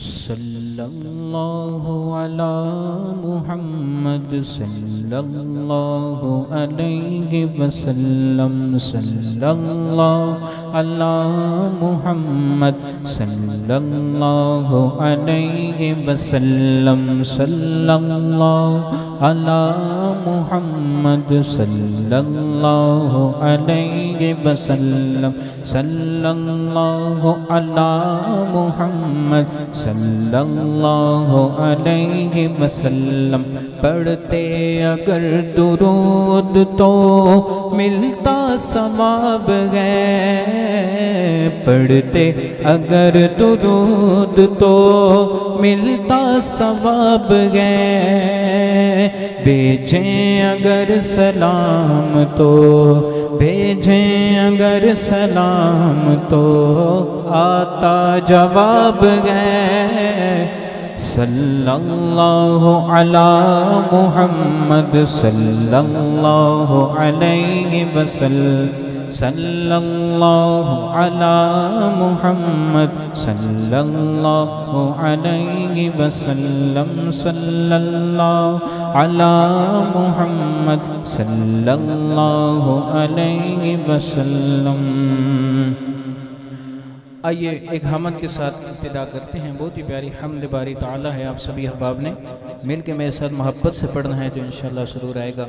صلی اللہ علی محمد صلی اللہ علیہ وسلم صلی اللہ علی محمد صلی اللہ علیہ وسلم صلی اللہ علی محمد صلی اللہ علیہ وسلم صلی اللہ علی محمد صلی اللہ علیہ وسلم۔ پڑھتے اگر درود تو ملتا ثواب ہے، پڑھتے اگر درود تو ملتا ثواب ہے، بھیجیں اگر سلام تو بھیجیں اگر سلام تو آتا جواب ہے۔ صلی اللہ علی محمد صلی اللہ علیہ وسلم صلی اللہ علی محمد صلی اللہ علیہ وسلم صلی اللہ علی محمد صلی اللہ علیہ وسلم۔ آئیے ایک حمد کے ساتھ ابتدا کرتے ہیں۔ بہت ہی پیاری حمد باری تعالیٰ ہے، آپ سبھی احباب نے مل کے میرے ساتھ محبت سے پڑھنا ہے، جو انشاءاللہ سرور آئے گا۔